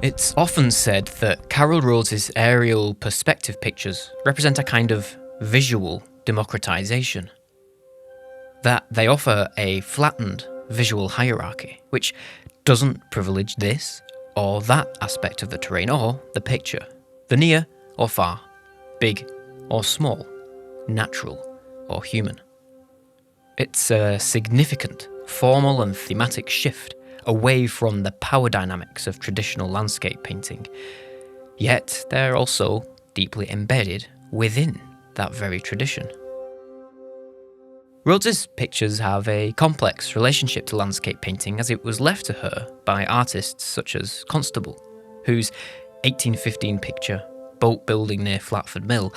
It's often said that Carol Rhodes' aerial perspective pictures represent a kind of visual democratisation. That they offer a flattened visual hierarchy, which doesn't privilege this or that aspect of the terrain or the picture, the near or far, big or small, natural or human. It's a significant formal and thematic shift away from the power dynamics of traditional landscape painting, yet they're also deeply embedded within that very tradition. Rhodes's pictures have a complex relationship to landscape painting as it was left to her by artists such as Constable, whose 1815 picture, Boat Building near Flatford Mill,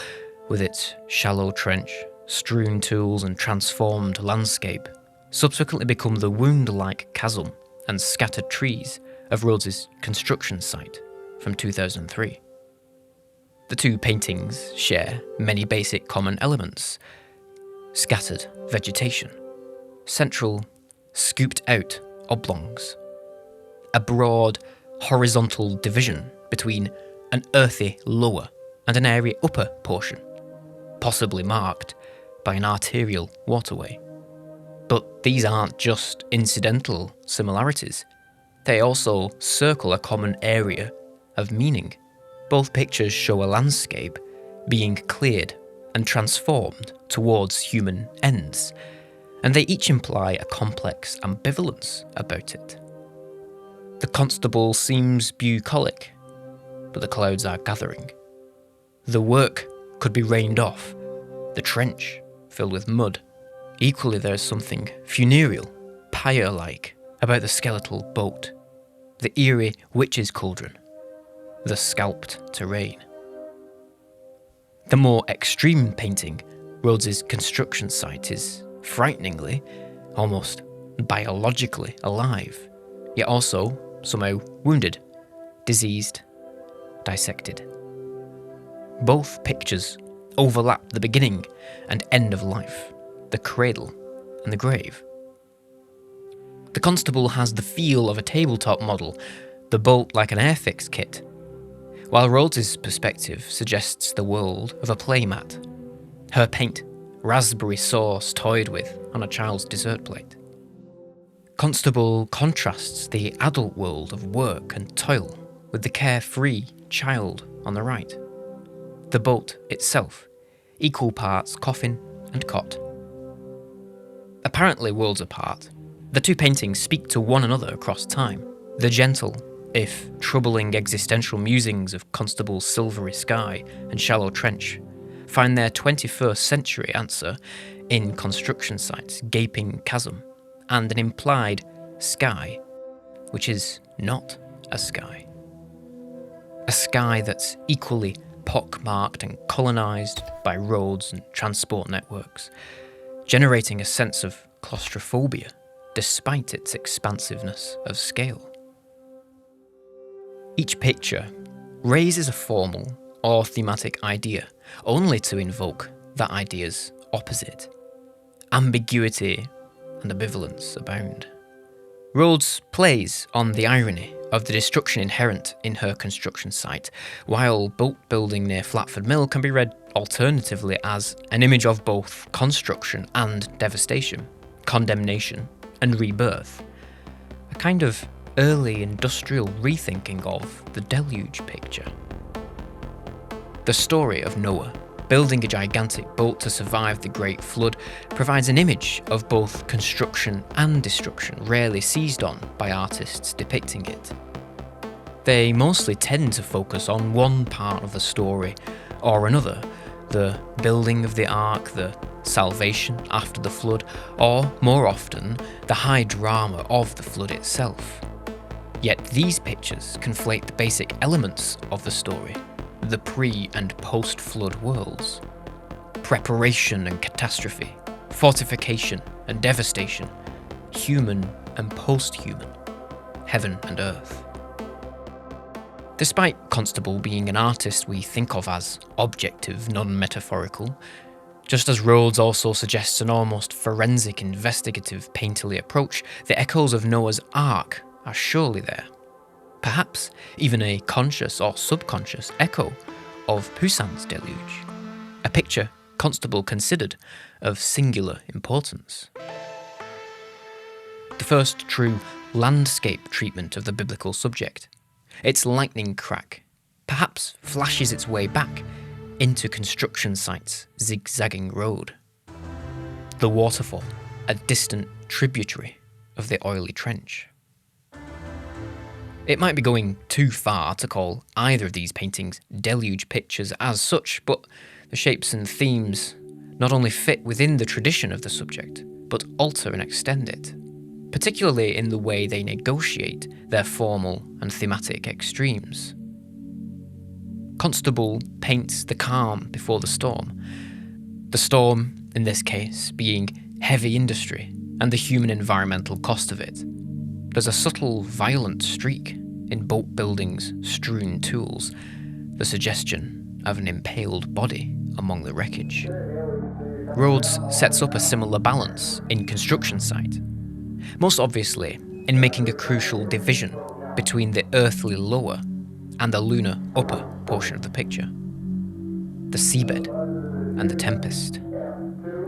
with its shallow trench, strewn tools and transformed landscape, subsequently become the wound-like chasm and scattered trees of Rhodes's construction site from 2003. The two paintings share many basic common elements: scattered vegetation, central scooped-out oblongs, a broad horizontal division between an earthy lower and an airy upper portion, possibly marked by an arterial waterway. But these aren't just incidental similarities, they also circle a common area of meaning. Both pictures show a landscape being cleared and transformed towards human ends, and they each imply a complex ambivalence about it. The Constable seems bucolic, but the clouds are gathering. The work could be rained off, the trench filled with mud. Equally, there is something funereal, pyre-like, about the skeletal boat, the eerie witch's cauldron, the scalped terrain. The more extreme painting, Rhodes's construction site, is frighteningly, almost biologically alive, yet also somehow wounded, diseased, dissected. Both pictures overlap the beginning and end of life, the cradle and the grave. The Constable has the feel of a tabletop model, the boat like an airfix kit, while Rhodes's perspective suggests the world of a playmat, her paint, raspberry sauce toyed with on a child's dessert plate. Constable contrasts the adult world of work and toil with the carefree child on the right. The boat itself, equal parts coffin and cot. Apparently worlds apart, the two paintings speak to one another across time. The gentle, if troubling existential musings of Constable's silvery sky and shallow trench find their 21st century answer in construction site's gaping chasm and an implied sky, which is not a sky. A sky that's equally pockmarked and colonised by roads and transport networks, generating a sense of claustrophobia despite its expansiveness of scale. Each picture raises a formal or thematic idea, only to invoke that idea's opposite. Ambiguity and ambivalence abound. Rhodes plays on the irony of the destruction inherent in her construction site, while Boat Building near Flatford Mill can be read alternatively as an image of both construction and devastation, condemnation and rebirth, a kind of early industrial rethinking of the Deluge picture. The story of Noah building a gigantic boat to survive the Great Flood provides an image of both construction and destruction rarely seized on by artists depicting it. They mostly tend to focus on one part of the story or another, the building of the ark, the salvation after the flood, or more often, the high drama of the flood itself. Yet these pictures conflate the basic elements of the story, the pre- and post-flood worlds. Preparation and catastrophe, fortification and devastation, human and post-human, heaven and earth. Despite Constable being an artist we think of as objective, non-metaphorical, just as Rhodes also suggests an almost forensic investigative painterly approach, the echoes of Noah's Ark are surely there. perhaps even a conscious or subconscious echo of Poussin's Deluge, a picture Constable considered of singular importance. The first true landscape treatment of the biblical subject, its lightning crack, perhaps flashes its way back into construction sites' zigzagging road. The waterfall, a distant tributary of the oily trench. It might be going too far to call either of these paintings deluge pictures as such, but the shapes and themes not only fit within the tradition of the subject, but alter and extend it, particularly in the way they negotiate their formal and thematic extremes. Constable paints the calm before the storm in this case being heavy industry and the human environmental cost of it. There's a subtle, violent streak in boat building's strewn tools, the suggestion of an impaled body among the wreckage. Rhodes sets up a similar balance in construction site, most obviously in making a crucial division between the earthly lower and the lunar upper portion of the picture, the seabed and the tempest,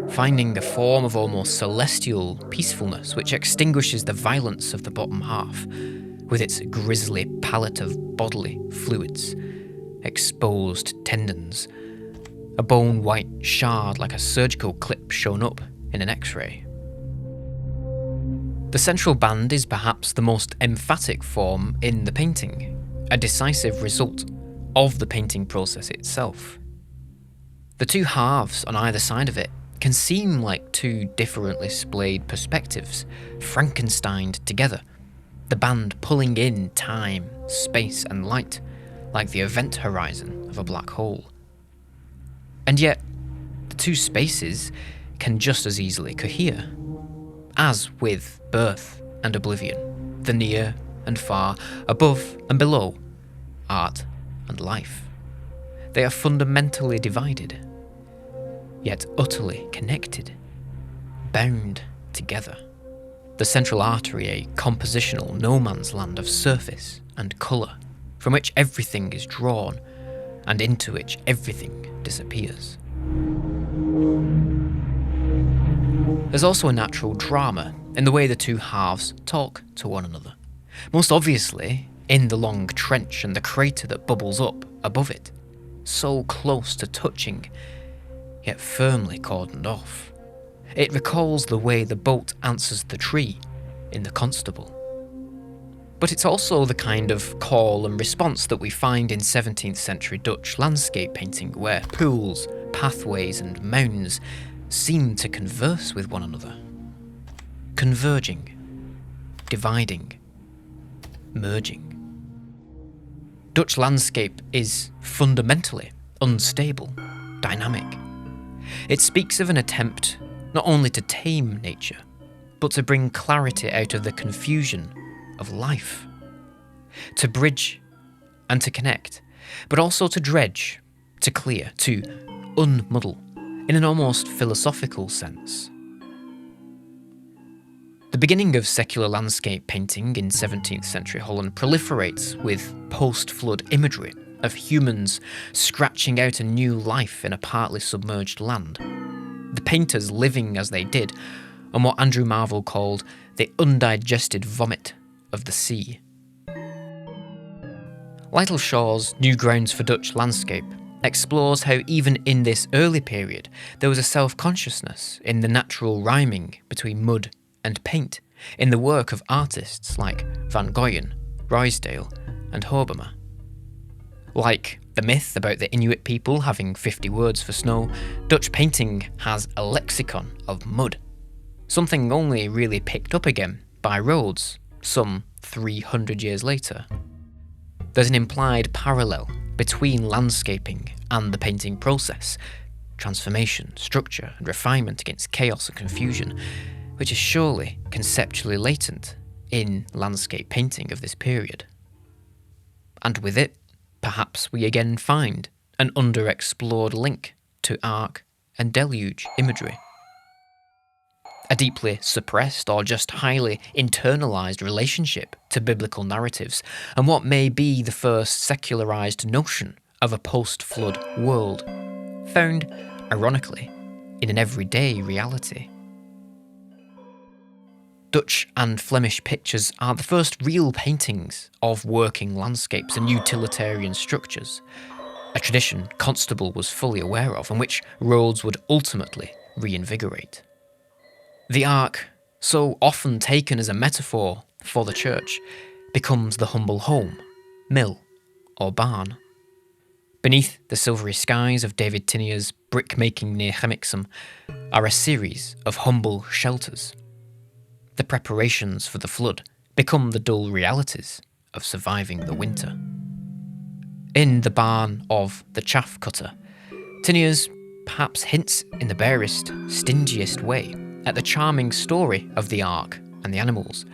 finding a form of almost celestial peacefulness which extinguishes the violence of the bottom half, with its grisly palette of bodily fluids, exposed tendons, a bone-white shard like a surgical clip shown up in an X-ray. The central band is perhaps the most emphatic form in the painting, a decisive result of the painting process itself. The two halves on either side of it can seem like two differently splayed perspectives, Frankensteined together, the band pulling in time, space and light, like the event horizon of a black hole. And yet, the two spaces can just as easily cohere, as with birth and oblivion, the near and far, above and below, art and life. They are fundamentally divided, yet utterly connected, bound together. The central artery, a compositional no man's land of surface and colour, from which everything is drawn and into which everything disappears. There's also a natural drama in the way the two halves talk to one another, most obviously in the long trench and the crater that bubbles up above it, so close to touching, yet firmly cordoned off. It recalls the way the boat answers the tree in the Constable. But it's also the kind of call and response that we find in 17th century Dutch landscape painting, where pools, pathways and mounds seem to converse with one another. Converging, dividing, merging. Dutch landscape is fundamentally unstable, dynamic. It speaks of an attempt not only to tame nature, but to bring clarity out of the confusion of life, to bridge and to connect, but also to dredge, to clear, to unmuddle, in an almost philosophical sense. The beginning of secular landscape painting in 17th century Holland proliferates with post-flood imagery of humans scratching out a new life in a partly submerged land. The painters living as they did on what Andrew Marvell called the undigested vomit of the sea. Lytle Shaw's New Grounds for Dutch Landscape explores how even in this early period there was a self-consciousness in the natural rhyming between mud and paint in the work of artists like Van Goyen, Ruysdael and Hobbema. Like the myth about the Inuit people having 50 words for snow, Dutch painting has a lexicon of mud, something only really picked up again by Rhodes some 300 years later. There's an implied parallel between landscaping and the painting process, transformation, structure and refinement against chaos and confusion, which is surely conceptually latent in landscape painting of this period. And with it, perhaps we again find an underexplored link to arc and deluge imagery. a deeply suppressed or just highly internalised relationship to biblical narratives, and what may be the first secularised notion of a post-flood world, found, ironically, in an everyday reality. Dutch and Flemish pictures are the first real paintings of working landscapes and utilitarian structures, a tradition Constable was fully aware of and which Rhodes would ultimately reinvigorate. The ark, so often taken as a metaphor for the church, becomes the humble home, mill, or barn. Beneath the silvery skies of David Teniers' brick-making near Hemmixham are a series of humble shelters. The preparations for the flood become the dull realities of surviving the winter. In the barn of the chaff cutter, Teniers perhaps hints in the barest, stingiest way at the charming story of the ark and the animals,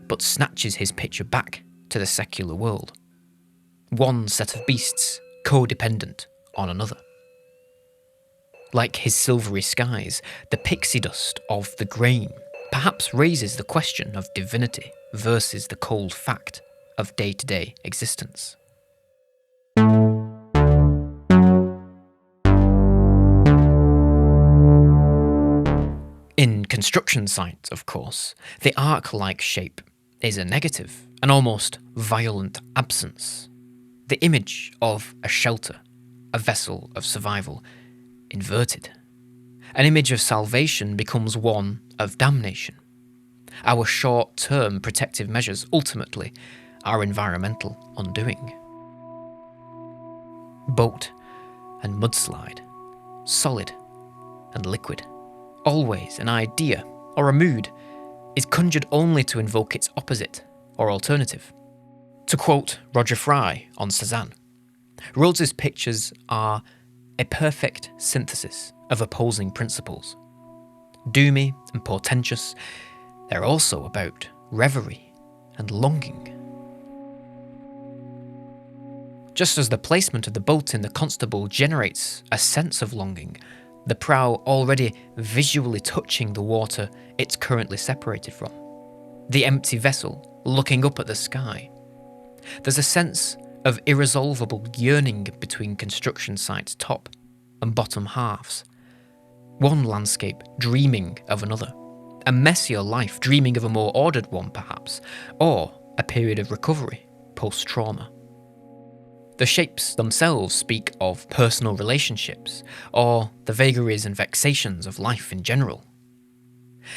but snatches his picture back to the secular world. One set of beasts codependent on another. Like his silvery skies, the pixie dust of the grain perhaps raises the question of divinity versus the cold fact of day-to-day existence. In construction sites, of course, the ark-like shape is a negative, an almost violent absence. The image of a shelter, a vessel of survival, inverted. An image of salvation becomes one of damnation. Our short-term protective measures ultimately are environmental undoing. Boat and mudslide, solid and liquid, always an idea or a mood, is conjured only to invoke its opposite or alternative. To quote Roger Fry on Cézanne, Rhodes's pictures are a perfect synthesis of opposing principles. Doomy and portentous, they're also about reverie and longing. Just as the placement of the boat in the Constable generates a sense of longing, the prow already visually touching the water it's currently separated from, the empty vessel looking up at the sky, there's a sense of irresolvable yearning between construction sites' top and bottom halves. One landscape dreaming of another, a messier life dreaming of a more ordered one perhaps, or a period of recovery post-trauma. The shapes themselves speak of personal relationships, or the vagaries and vexations of life in general.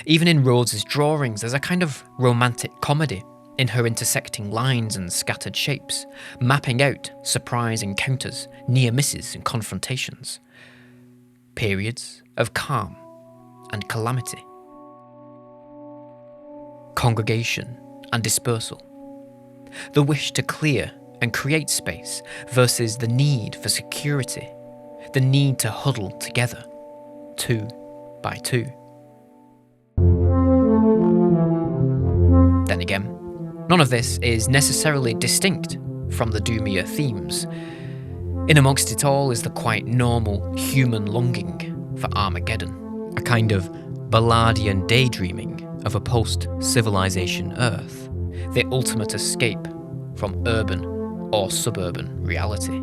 Even in Rhodes's drawings, there's a kind of romantic comedy in her intersecting lines and scattered shapes, mapping out surprise encounters, near misses and confrontations. Periods of calm and calamity. Congregation and dispersal. The wish to clear and create space versus the need for security, the need to huddle together, 2 by 2. Then again, none of this is necessarily distinct from the doomier themes. In amongst it all is the quite normal human longing for Armageddon, a kind of Balladian daydreaming of a post-civilization Earth, the ultimate escape from urban or suburban reality.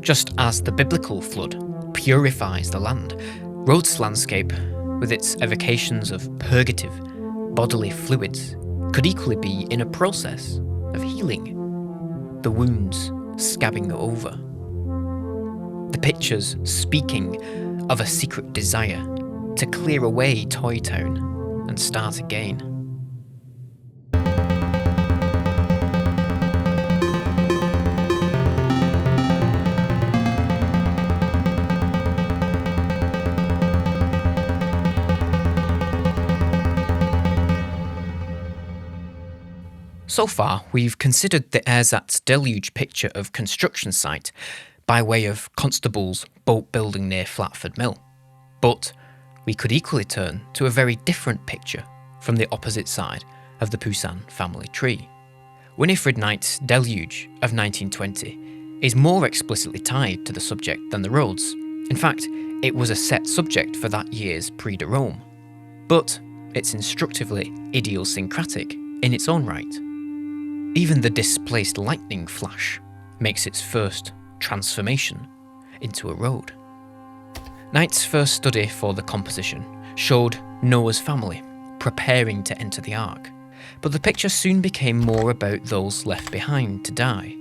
Just as the biblical flood purifies the land, Rhodes' landscape, with its evocations of purgative bodily fluids, could equally be in a process of healing, the wounds scabbing over. The pictures speaking of a secret desire to clear away Toy Town and start again. So far, we've considered the ersatz Deluge picture of construction site by way of Constable's boat building near Flatford Mill. But we could equally turn to a very different picture from the opposite side of the Poussin family tree. Winifred Knight's Deluge of 1920 is more explicitly tied to the subject than the Rhodes. In fact, it was a set subject for that year's Prix de Rome. But it's instructively idiosyncratic in its own right. Even the displaced lightning flash makes its first transformation into a road. Knight's first study for the composition showed Noah's family preparing to enter the ark, but the picture soon became more about those left behind to die,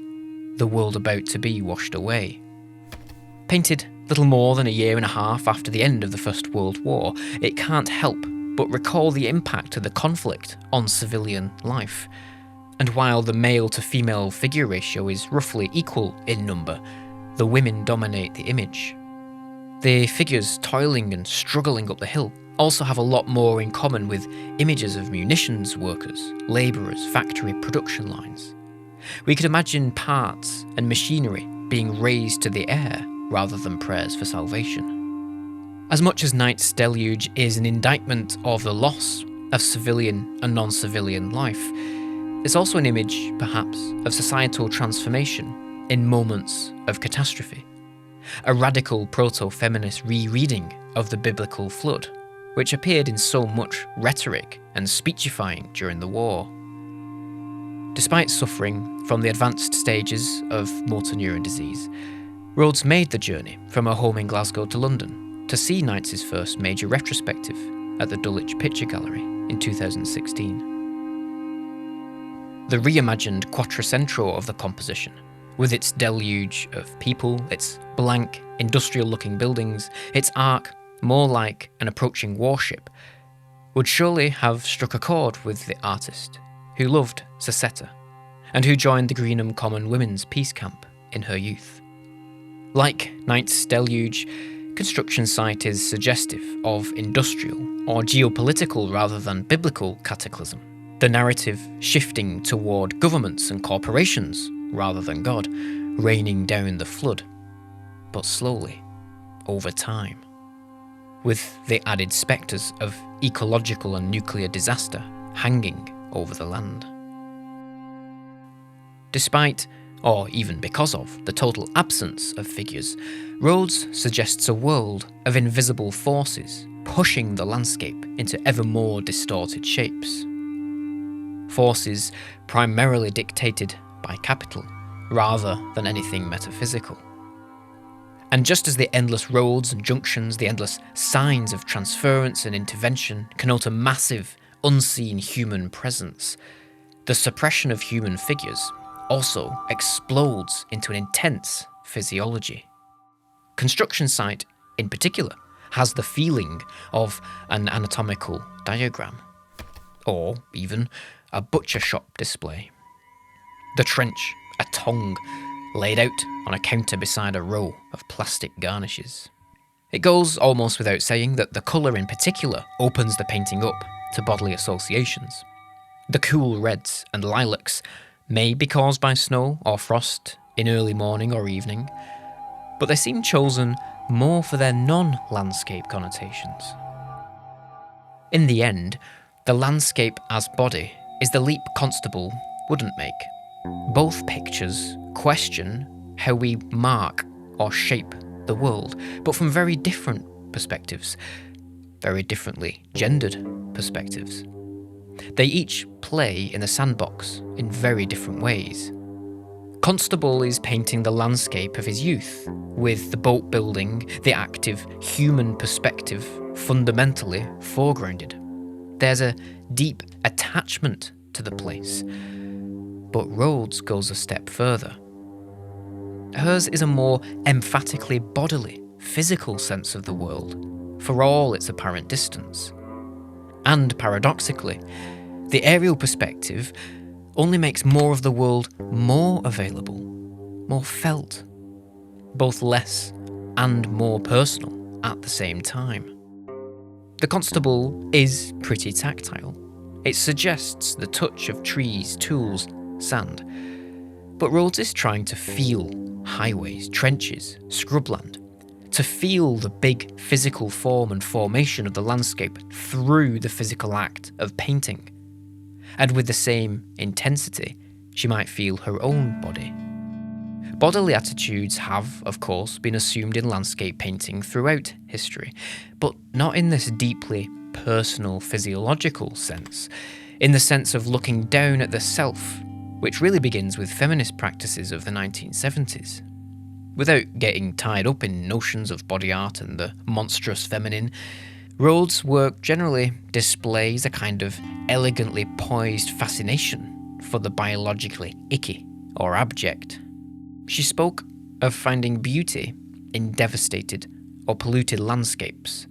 the world about to be washed away. Painted little more than a year and a half after the end of the First World War, it can't help but recall the impact of the conflict on civilian life. And while the male to female figure ratio is roughly equal in number, the women dominate the image. The figures toiling and struggling up the hill also have a lot more in common with images of munitions workers, labourers, factory production lines. We could imagine parts and machinery being raised to the air rather than prayers for salvation. As much as Knight's Deluge is an indictment of the loss of civilian and non-civilian life, it's also an image, perhaps, of societal transformation in moments of catastrophe. A radical proto-feminist rereading of the biblical flood, which appeared in so much rhetoric and speechifying during the war. Despite suffering from the advanced stages of motor neuron disease, Rhodes made the journey from her home in Glasgow to London to see Knight's first major retrospective at the Deluge Picture Gallery in 2016. The reimagined quattrocentro of the composition, with its deluge of people, its blank, industrial-looking buildings, its arc more like an approaching warship, would surely have struck a chord with the artist, who loved Sasetta, and who joined the Greenham Common Women's Peace Camp in her youth. Like Knight's Deluge, construction site is suggestive of industrial or geopolitical rather than biblical cataclysm, the narrative shifting toward governments and corporations rather than God, raining down the flood, but slowly, over time, with the added spectres of ecological and nuclear disaster hanging over the land. Despite, or even because of, the total absence of figures, Rhodes suggests a world of invisible forces pushing the landscape into ever more distorted shapes. Forces primarily dictated by capital, rather than anything metaphysical. And just as the endless roads and junctions, the endless signs of transference and intervention connote a massive, unseen human presence, the suppression of human figures also explodes into an intense physiology. Construction site, in particular, has the feeling of an anatomical diagram, or even a butcher shop display. The trench, a tongue, laid out on a counter beside a row of plastic garnishes. It goes almost without saying that the colour in particular opens the painting up to bodily associations. The cool reds and lilacs may be caused by snow or frost in early morning or evening, but they seem chosen more for their non-landscape connotations. In the end, the landscape as body is the leap Constable wouldn't make. Both pictures question how we mark or shape the world, but from very different perspectives, very differently gendered perspectives. They each play in the sandbox in very different ways. Constable is painting the landscape of his youth, with the boat building, the active human perspective fundamentally foregrounded. There's a deep attachment to the place, but Rhodes goes a step further. Hers is a more emphatically bodily, physical sense of the world, for all its apparent distance. And paradoxically, the aerial perspective only makes more of the world more available, more felt, both less and more personal at the same time. The Constable is pretty tactile. It suggests the touch of trees, tools, sand. But Rhodes is trying to feel highways, trenches, scrubland, to feel the big physical form and formation of the landscape through the physical act of painting. And with the same intensity, she might feel her own body. Bodily attitudes have, of course, been assumed in landscape painting throughout history, but not in this deeply personal physiological sense, in the sense of looking down at the self, which really begins with feminist practices of the 1970s. Without getting tied up in notions of body art and the monstrous feminine, Rhodes' work generally displays a kind of elegantly poised fascination for the biologically icky or abject. She spoke of finding beauty in devastated or polluted landscapes,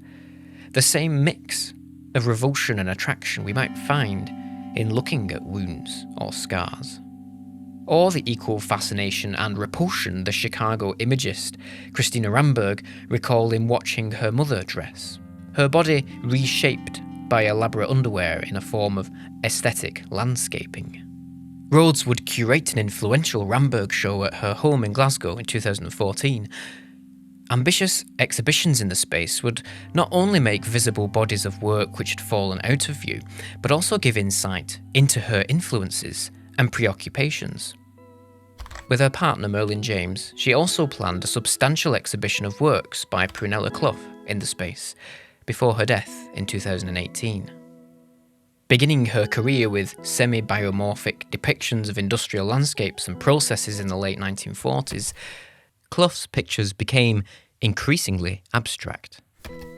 the same mix of revulsion and attraction we might find in looking at wounds or scars. Or the equal fascination and repulsion the Chicago imagist Christina Ramberg recalled in watching her mother dress, her body reshaped by elaborate underwear in a form of aesthetic landscaping. Rhodes would curate an influential Ramberg show at her home in Glasgow in 2014. Ambitious exhibitions in the space would not only make visible bodies of work which had fallen out of view, but also give insight into her influences and preoccupations. With her partner Merlin James, she also planned a substantial exhibition of works by Prunella Clough in the space, before her death in 2018. Beginning her career with semi-biomorphic depictions of industrial landscapes and processes in the late 1940s, Clough's pictures became increasingly abstract,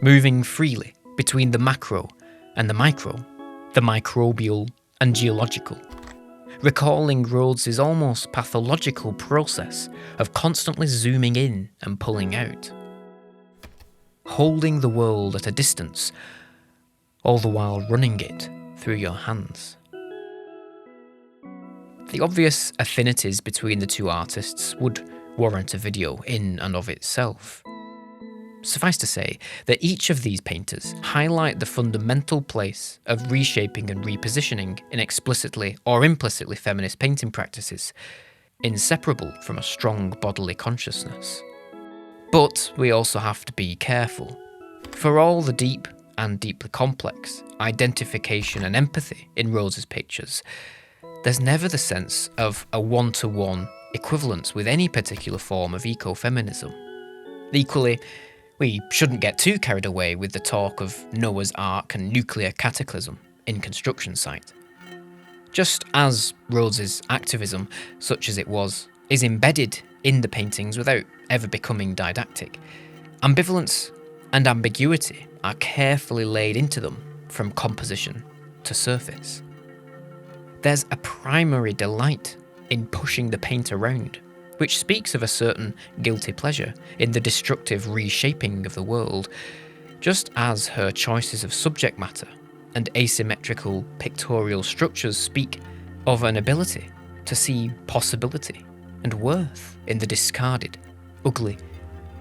moving freely between the macro and the micro, the microbial and geological, recalling Rhodes's almost pathological process of constantly zooming in and pulling out, holding the world at a distance, all the while running it through your hands. The obvious affinities between the two artists would warrant a video in and of itself. Suffice to say that each of these painters highlight the fundamental place of reshaping and repositioning in explicitly or implicitly feminist painting practices, inseparable from a strong bodily consciousness. But we also have to be careful. For all the deep and deeply complex identification and empathy in Rhodes's pictures, there's never the sense of a one-to-one equivalence with any particular form of ecofeminism. Equally, we shouldn't get too carried away with the talk of Noah's Ark and nuclear cataclysm in construction site. Just as Rhodes's activism, such as it was, is embedded in the paintings without ever becoming didactic, ambivalence and ambiguity are carefully laid into them from composition to surface. There's a primary delight in pushing the paint around, which speaks of a certain guilty pleasure in the destructive reshaping of the world, just as her choices of subject matter and asymmetrical pictorial structures speak of an ability to see possibility and worth in the discarded, ugly,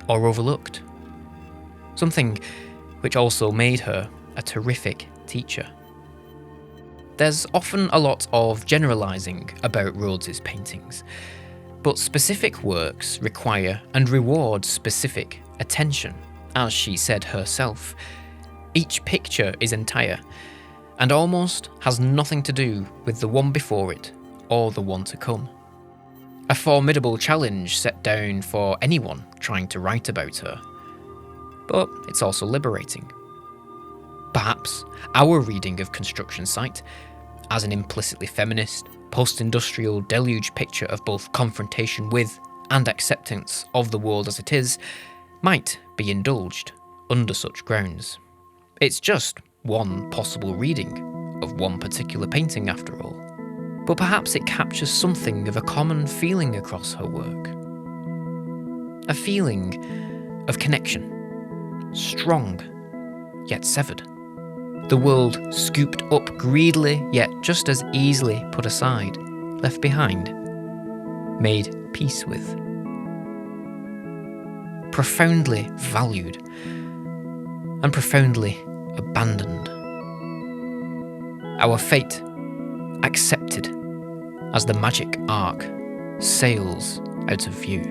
or overlooked. Something which also made her a terrific teacher. There's often a lot of generalising about Rhodes's paintings, but specific works require and reward specific attention. As she said herself, each picture is entire and almost has nothing to do with the one before it or the one to come. A formidable challenge set down for anyone trying to write about her. But it's also liberating. Perhaps our reading of Construction Site, as an implicitly feminist, post-industrial deluge picture of both confrontation with and acceptance of the world as it is, might be indulged under such grounds. It's just one possible reading of one particular painting after all. But perhaps it captures something of a common feeling across her work. A feeling of connection, strong, yet severed. The world scooped up greedily, yet just as easily put aside, left behind, made peace with. Profoundly valued and profoundly abandoned. Our fate accepted as the magic ark sails out of view.